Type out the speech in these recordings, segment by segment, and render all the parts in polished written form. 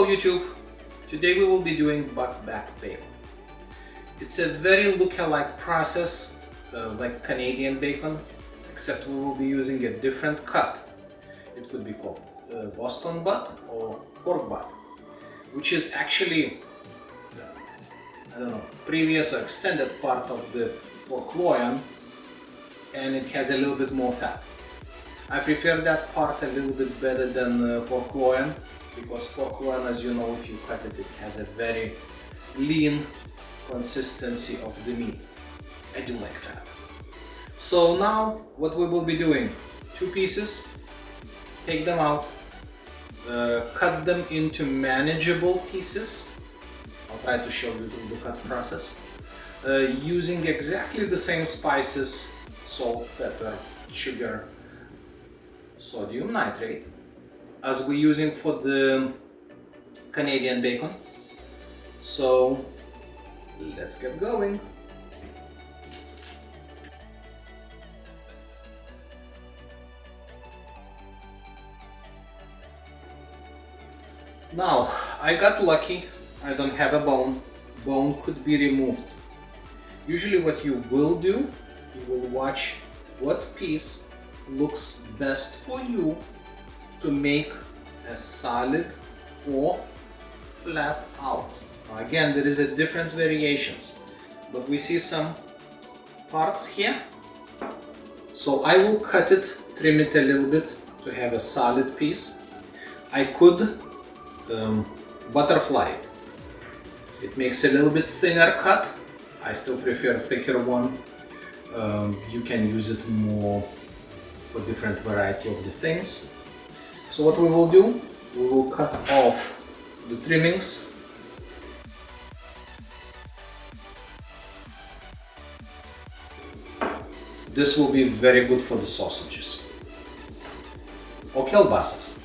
YouTube, today we will be doing Buckboard Bacon. It's a very look-alike process like Canadian bacon, except we will be using a different cut. It could be called Boston butt or pork butt, which is actually, I don't know, previous or extended part of the pork loin, and it has a little bit more fat. I prefer that part a little bit better than pork loin, because pork loin, as you know, if you cut it, it has a very lean consistency of the meat. I do like fat. So now what we will be doing, 2 pieces, take them out, cut them into manageable pieces. I'll try to show you the cut process, using exactly the same spices: salt, pepper, sugar, sodium nitrate, as we're using for the Canadian bacon. So let's get going. Now, I got lucky, I don't have a bone. Bone could be removed. Usually what you will do, you will watch what piece looks best for you to make a solid or flat out. Now again, there is a different variations, but we see some parts here. So I will cut it, trim it a little bit to have a solid piece. I could butterfly it. It makes a little bit thinner cut. I still prefer thicker one. You can use it more for different variety of the things. So what we will do, we will cut off the trimmings. This will be very good for the sausages or kielbasas.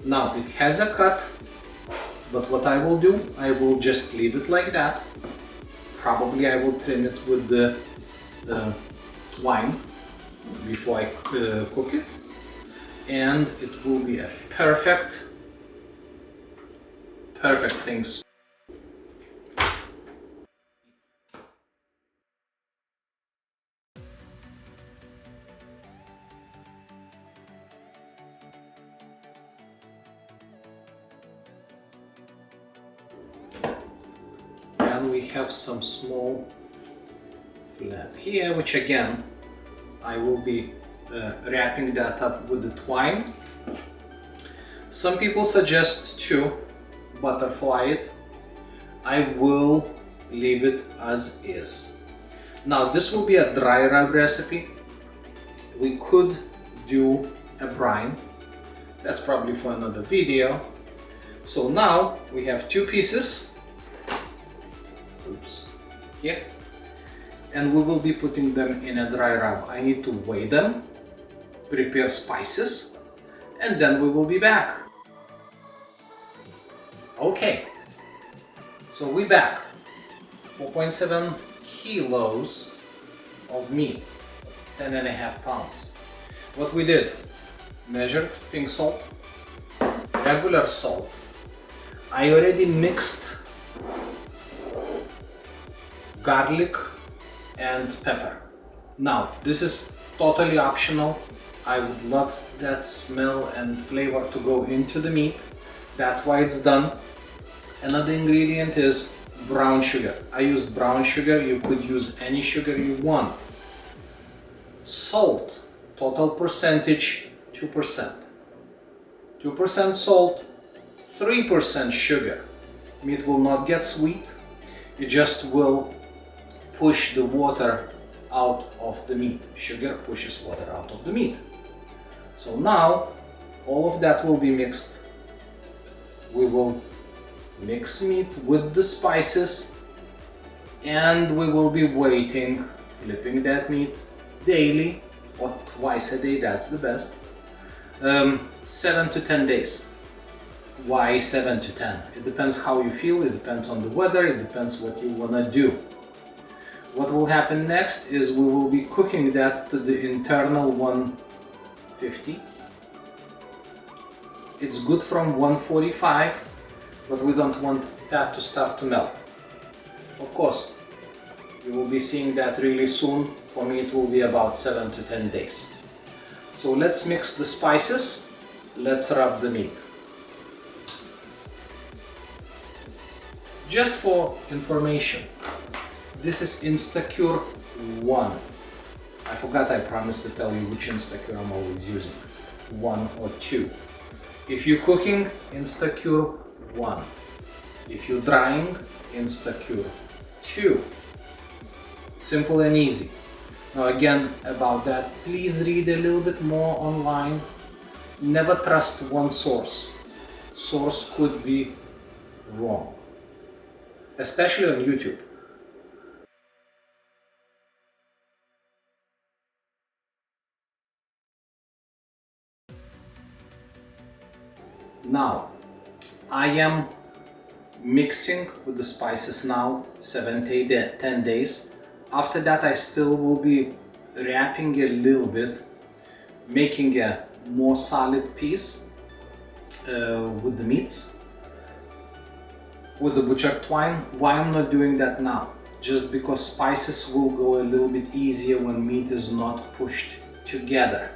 Now it has a cut, but what I will do, I will just leave it like that. Probably I will trim it with the twine before I cook it, and it will be a perfect thing. And we have some small flap here, which again I will be wrapping that up with the twine. Some people suggest to butterfly it. I will leave it as is. Now this will be a dry rub recipe. We could do a brine. That's probably for another video. So now we have 2 pieces. Oops, here, and we will be putting them in a dry rub. I need to weigh them, prepare spices, and then we will be back. Okay, so we're back. 4.7 kilos of meat, 10.5 pounds. What we did, measured pink salt, regular salt. I already mixed garlic and pepper. Now this is totally optional. I would love that smell and flavor to go into the meat. That's why it's done. Another ingredient is brown sugar. I used brown sugar. You could use any sugar you want. Salt, total percentage 2%. 2% salt, 3% sugar. Meat will not get sweet. It just will push the water out of the meat. Sugar pushes water out of the meat. So now all of that will be mixed. We will mix meat with the spices, and we will be waiting, flipping that meat daily or twice a day, that's the best. 7 to 10 days. Why 7 to 10? It depends how you feel, it depends on the weather, it depends what you wanna do. What will happen next is we will be cooking that to the internal 150 It's good from 145, but we don't want that to start to melt. Of course, you will be seeing that really soon. For me it will be about 7 to 10 days. So let's mix the spices, let's rub the meat. Just for information, this is Instacure 1. I forgot, I promised to tell you which Instacure I'm always using, 1 or 2. If you're cooking, Instacure 1. If you're drying, Instacure 2. Simple and easy. Now again, about that, please read a little bit more online. Never trust one source. Source could be wrong, especially on YouTube. Now, I am mixing with the spices now 7 to 10 days. After that, I still will be wrapping a little bit, making a more solid piece with the meats, with the butcher twine. Why I'm not doing that now? Just because spices will go a little bit easier when meat is not pushed together.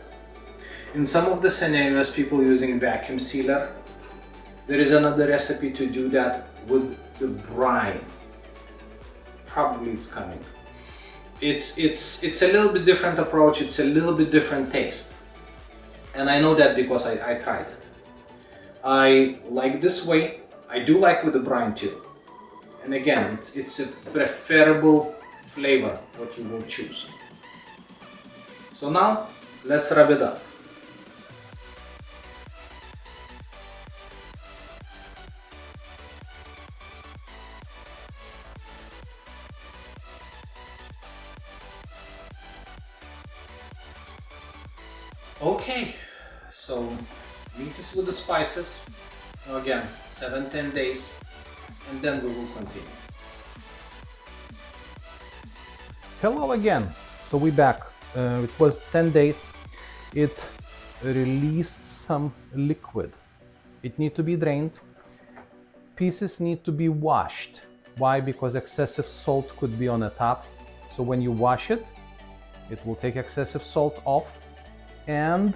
In some of the scenarios, people using vacuum sealer. There is another recipe to do that with the brine. Probably it's coming. It's a little bit different approach, it's a little bit different taste. And I know that because I tried it. I like this way. I do like with the brine too. And again, it's a preferable flavor what you will choose. So now, let's rub it up. Okay, so meat is with the spices. Now again, 7-10 days, and then we will continue. Hello again. So we're back. It was 10 days. It released some liquid. It needs to be drained. Pieces need to be washed. Why? Because excessive salt could be on the top. So when you wash it, it will take excessive salt off. And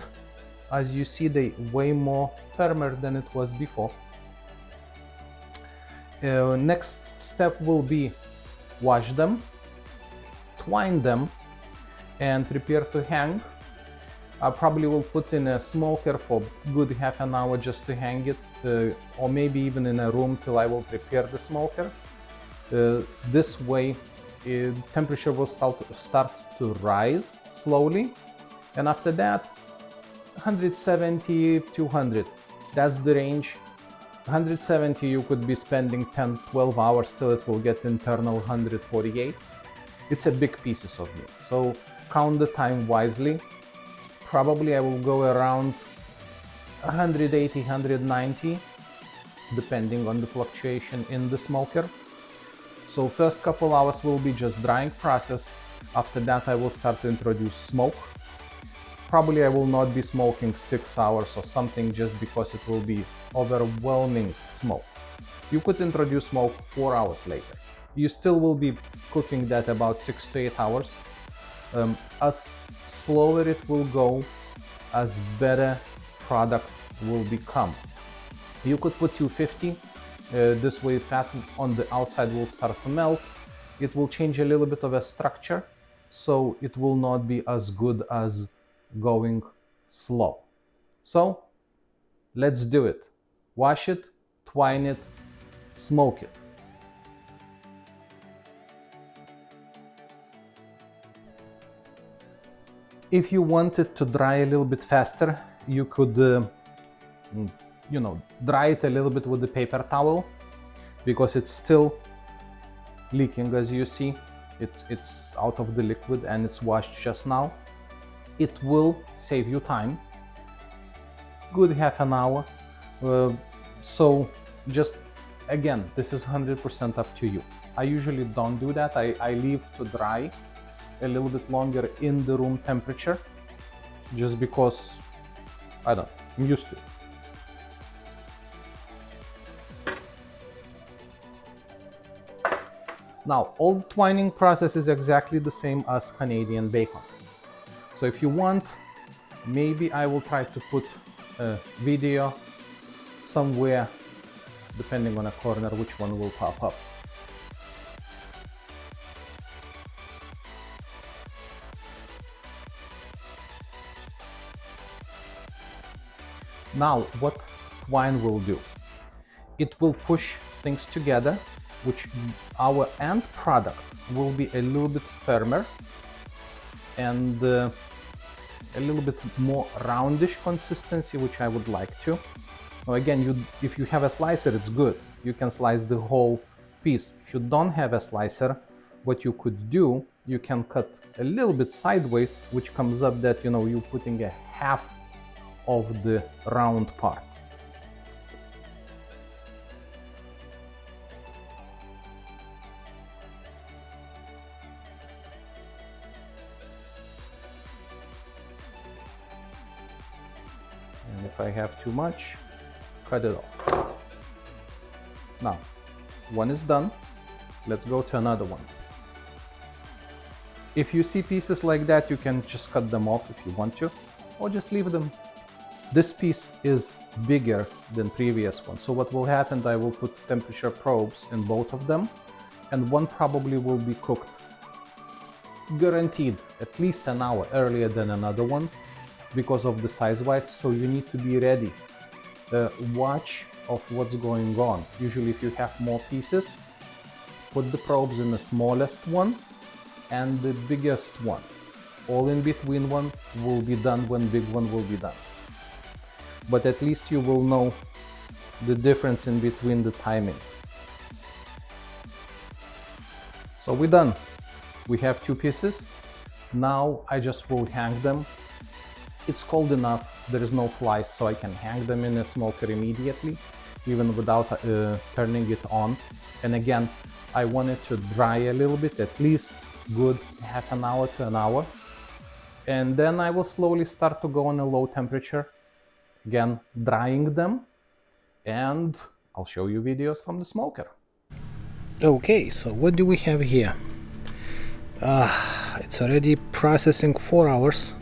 as you see, they way more firmer than it was before. Next step will be wash them, twine them, and prepare to hang. I probably will put in a smoker for good half an hour just to hang it, or maybe even in a room till I will prepare the smoker. This way, temperature will start to rise slowly. And after that, 170, 200, that's the range. 170, you could be spending 10, 12 hours till it will get internal 148. It's a big pieces of meat, so count the time wisely. Probably I will go around 180, 190, depending on the fluctuation in the smoker. So first couple hours will be just drying process. After that, I will start to introduce smoke. Probably I will not be smoking 6 hours or something, just because it will be overwhelming smoke. You could introduce smoke 4 hours later. You still will be cooking that about 6 to 8 hours. As slower it will go, as better product will become. You could put 250. This way fat on the outside will start to melt. It will change a little bit of a structure, so it will not be as good as going slow. So let's do it. Wash it, twine it, smoke it. If you want it to dry a little bit faster, you could dry it a little bit with the paper towel, because it's still leaking. As you see, it's out of the liquid and it's washed just now. It will save you time, good half an hour. So just again, this is 100% up to you. I usually don't do that. I leave to dry a little bit longer in the room temperature, just because I'm used to it. Now, all the twining process is exactly the same as Canadian bacon. So if you want, maybe I will try to put a video somewhere, depending on a corner, which one will pop up. Now, what twine will do? It will push things together, which our end product will be a little bit firmer and a little bit more roundish consistency, which I would like to. Now again, if you have a slicer, it's good. You can slice the whole piece. If you don't have a slicer, what you could do, you can cut a little bit sideways, which comes up that, you're putting a half of the round part. And if I have too much, cut it off. Now, one is done. Let's go to another one. If you see pieces like that, you can just cut them off if you want to, or just leave them. This piece is bigger than previous one. So what will happen, I will put temperature probes in both of them, and one probably will be cooked, guaranteed, at least an hour earlier than another one because of the size-wise. So you need to be ready. Watch of what's going on. Usually if you have more pieces, put the probes in the smallest one and the biggest one. All in between one will be done when big one will be done. But at least you will know the difference in between the timing. So we're done. We have two pieces. Now I just will hang them. It's cold enough, there is no flies, so I can hang them in a smoker immediately, even without turning it on. And again, I want it to dry a little bit, at least good half an hour to an hour. And then I will slowly start to go on a low temperature, again drying them, and I'll show you videos from the smoker. Okay, so what do we have here? It's already processing 4 hours.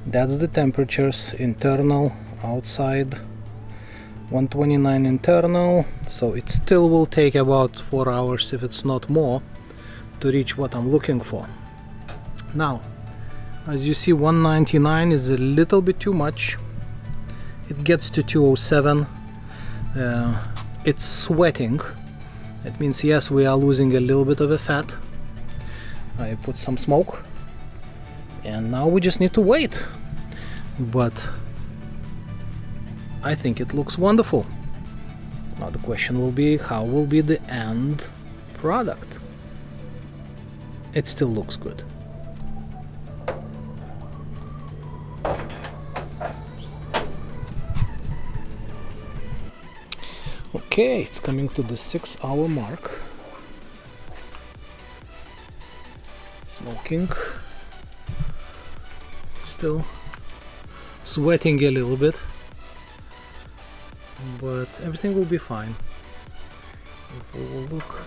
That's the temperatures, internal, outside, 129 internal, so it still will take about 4 hours, if it's not more, to reach what I'm looking for. Now, as you see, 199 is a little bit too much. It gets to 207. It's sweating. That means, yes, we are losing a little bit of the fat. I put some smoke, and now we just need to wait. But I think it looks wonderful. Now the question will be, how will be the end product? It still looks good. Okay, it's coming to the 6-hour mark. Smoking. Still sweating a little bit, but everything will be fine. If we will look,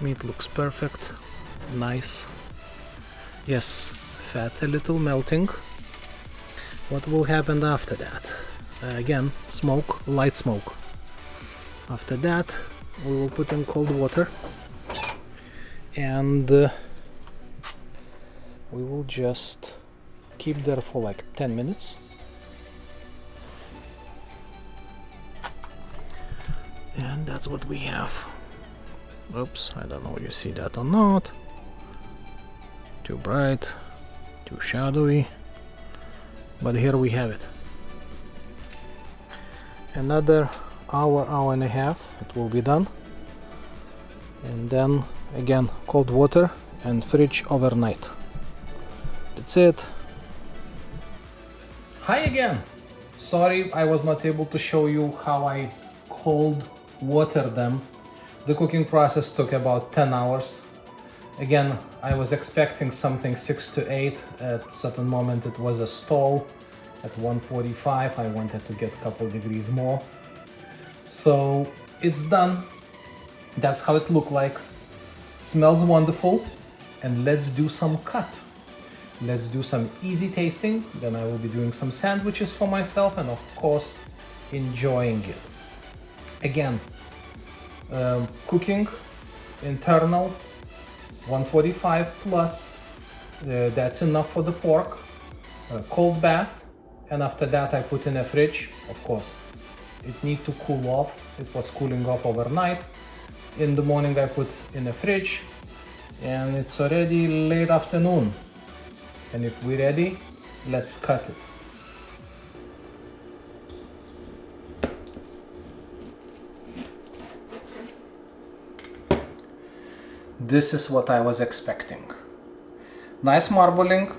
meat looks perfect, nice. Yes, fat a little melting. What will happen after that? Again, smoke, light smoke. After that, we will put in cold water, and we will just keep there for like 10 minutes. And that's what we have. Oops, I don't know if you see that or not. Too bright, too shadowy, but here we have it. Another hour, hour and a half, it will be done. And then again, cold water and fridge overnight. That's it. Hi again! Sorry I was not able to show you how I cold water them. The cooking process took about 10 hours. Again, I was expecting something 6 to 8. At a certain moment it was a stall. At 145 I wanted to get a couple degrees more. So it's done. That's how it looked like. Smells wonderful. And let's do some cut. Let's do some easy tasting. Then I will be doing some sandwiches for myself and of course enjoying it. Again, cooking internal 145 plus. That's enough for the pork. Cold bath, and after that I put in a fridge. Of course, it needs to cool off. It was cooling off overnight. In the morning I put in a fridge, and it's already late afternoon. And if we're ready, let's cut it. This is what I was expecting. Nice marbling,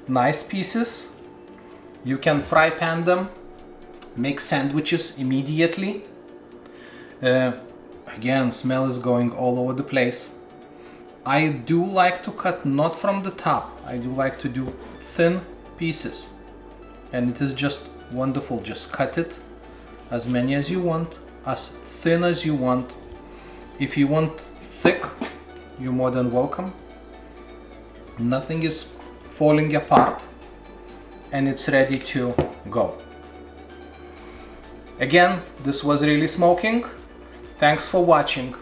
nice pieces. You can fry pan them, make sandwiches immediately. Again, smell is going all over the place. I do like to cut not from the top. I do like to do thin pieces. And it is just wonderful. Just cut it as many as you want, as thin as you want. If you want thick, you're more than welcome. Nothing is falling apart and it's ready to go. Again, this was really smoking. Thanks for watching.